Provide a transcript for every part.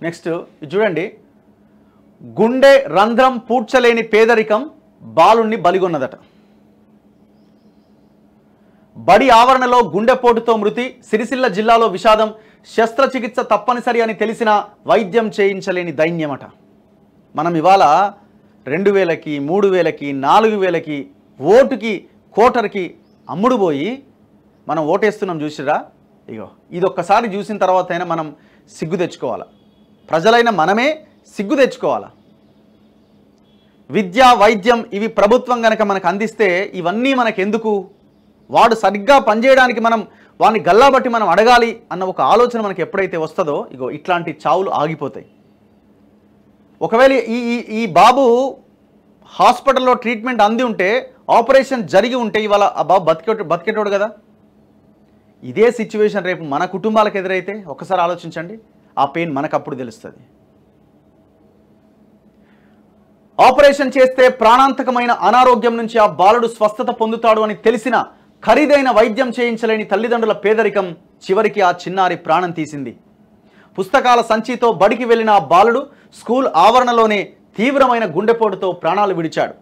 Next చూడండి, గుండె రంధ్రం పూడ్చలేని పేదరికం బాలుణ్ణి బలిగొన్నదట. బడి ఆవరణలో గుండెపోటుతో మృతి. సిరిసిల్ల జిల్లాలో విషాదం. శస్త్రచికిత్స తప్పనిసరి అని తెలిసిన వైద్యం చేయించలేని దైన్యమట. మనం ఇవాళ 2000కి 3000కి 4000కి ఓటుకి కోటర్కి అమ్ముడు పోయి మనం ఓటేస్తున్నాం. చూసిరా? ఇగో ఇదొక్కసారి చూసిన తర్వాత అయినా మనం సిగ్గు తెచ్చుకోవాలి. ప్రజలైన మనమే సిగ్గు తెచ్చుకోవాలి. విద్య వైద్యం ఇవి ప్రభుత్వం కనుక మనకు అందిస్తే ఇవన్నీ మనకెందుకు? వాడు సరిగ్గా పనిచేయడానికి మనం వాడిని గల్లాబట్టి మనం అడగాలి అన్న ఒక ఆలోచన మనకు ఎప్పుడైతే వస్తుందో ఇగో ఇట్లాంటి చావులు ఆగిపోతాయి. ఒకవేళ ఈ బాబు హాస్పిటల్లో ట్రీట్మెంట్ అంది ఉంటే, ఆపరేషన్ జరిగి ఉంటే ఇవాళ ఆ బాబు బతికేటోడు కదా. ఇదే సిచ్యువేషన్ రేపు మన కుటుంబాలకు ఎదురైతే ఒకసారి ఆలోచించండి. ఆ పెయిన్ మనకు అప్పుడు తెలుస్తుంది. ఆపరేషన్ చేస్తే ప్రాణాంతకమైన అనారోగ్యం నుంచి ఆ బాలుడు స్వస్థత పొందుతాడు అని తెలిసిన ఖరీదైన వైద్యం చేయించలేని తల్లిదండ్రుల పేదరికం చివరికి ఆ చిన్నారి ప్రాణం తీసింది. పుస్తకాల సంచితో బడికి వెళ్లిన ఆ బాలుడు స్కూల్ ఆవరణలోనే తీవ్రమైన గుండెపోటుతో ప్రాణాలు విడిచాడు.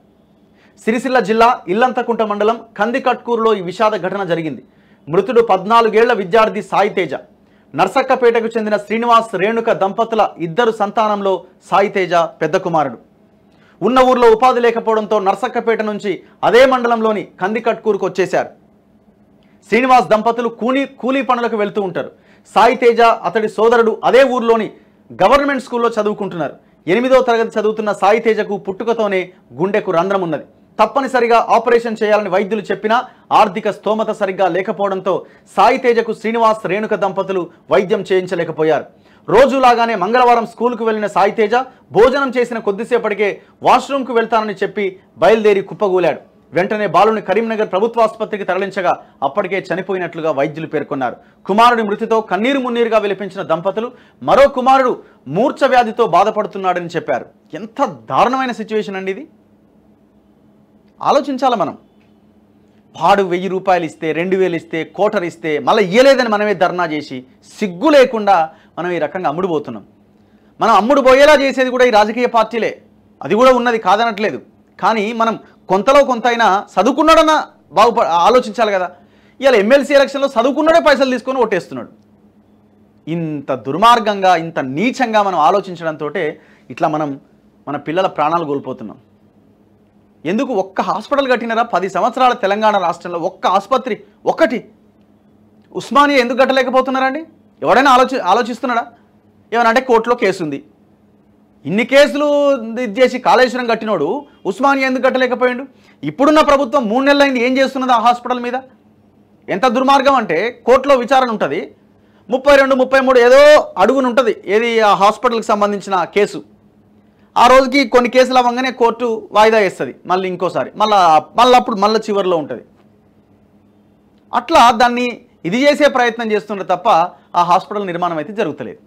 సిరిసిల్ల జిల్లా ఇల్లంతకుంట మండలం కందికట్కూరులో ఈ విషాద ఘటన జరిగింది. మృతుడు 14 ఏళ్ల విద్యార్థి సాయితేజ. నర్సక్కపేటకు చెందిన శ్రీనివాస్ రేణుక దంపతుల ఇద్దరు సంతానంలో సాయితేజ పెద్ద కుమారుడు. ఉన్న ఊర్లో ఉపాధి లేకపోవడంతో నర్సక్కపేట నుంచి అదే మండలంలోని కందికట్కూరుకు వచ్చేశారు. శ్రీనివాస్ దంపతులు కూలీ పనులకు వెళ్తూ ఉంటారు. సాయితేజ అతడి సోదరుడు అదే ఊర్లోని గవర్నమెంట్ స్కూల్లో చదువుకుంటున్నారు. 8వ తరగతి చదువుతున్న సాయితేజకు పుట్టుకతోనే గుండెకు రంధ్రం ఉన్నది. తప్పనిసరిగా ఆపరేషన్ చేయాలని వైద్యులు చెప్పినా ఆర్థిక స్తోమత సరిగ్గా లేకపోవడంతో సాయితేజకు శ్రీనివాస్ రేణుక దంపతులు వైద్యం చేయించలేకపోయారు. రోజులాగానే మంగళవారం స్కూల్కు వెళ్లిన సాయితేజ భోజనం చేసిన కొద్దిసేపటికే వాష్రూమ్కు వెళ్తానని చెప్పి బయలుదేరి కుప్పగూలాడు. వెంటనే బాలుని కరీంనగర్ ప్రభుత్వ ఆసుపత్రికి తరలించగా అప్పటికే చనిపోయినట్లుగా వైద్యులు పేర్కొన్నారు. కుమారుడి మృతితో కన్నీరు మున్నీరుగా విలపించిన దంపతులు మరో కుమారుడు మూర్ఛ వ్యాధితో బాధపడుతున్నాడని చెప్పారు. ఎంత దారుణమైన సిచ్యువేషన్ అండి ఇది. ఆలోచించాలి మనం. వాడు 1000 రూపాయలు ఇస్తే 2000 ఇస్తే కోటర్ ఇస్తే మళ్ళీ ఇయ్యలేదని మనమే ధర్నా చేసి సిగ్గు లేకుండా మనం ఈ రకంగా అమ్ముడుపోతున్నాం. మనం అమ్ముడు పోయేలా చేసేది కూడా ఈ రాజకీయ పార్టీలే. అది కూడా ఉన్నది కాదనట్లేదు. కానీ మనం కొంతలో కొంత అయినా చదువుకున్నాడన్న ఆలోచించాలి కదా. ఇవాళ ఎమ్మెల్సీ ఎలక్షన్లో చదువుకున్నాడే పైసలు తీసుకొని ఓటేస్తున్నాడు. ఇంత దుర్మార్గంగా ఇంత నీచంగా మనం ఆలోచించడంతో ఇట్లా మనం మన పిల్లల ప్రాణాలు కోల్పోతున్నాం. ఎందుకు? ఒక్క హాస్పిటల్ కట్టినారా 10 సంవత్సరాల తెలంగాణ రాష్ట్రంలో? ఒక్క ఆసుపత్రి ఒకటి ఉస్మానియా ఎందుకు కట్టలేకపోతున్నారండి? ఎవడైనా ఆలోచిస్తున్నాడా? ఏమనంటే కోర్టులో కేసు ఉంది. ఇన్ని కేసులు చేసి కాళేశ్వరం కట్టినోడు ఉస్మానియా ఎందుకు కట్టలేకపోయాడు? ఇప్పుడున్న ప్రభుత్వం 3 నెలలైంది, ఏం చేస్తున్నది ఆ హాస్పిటల్ మీద? ఎంత దుర్మార్గం అంటే కోర్టులో విచారణ ఉంటుంది, 32, 33 ఏదో అడుగునుంటుంది ఏది ఆ హాస్పిటల్కి సంబంధించిన కేసు. ఆ రోజుకి కొన్ని కేసులు అవ్వగానే కోర్టు వాయిదా వేస్తుంది, మళ్ళీ ఇంకోసారి మళ్ళీ చివరిలో ఉంటుంది. అట్లా దాన్ని ఇది చేసే ప్రయత్నం చేస్తుండే తప్ప ఆ హాస్పిటల్ నిర్మాణం అయితే జరుగుతలేదు.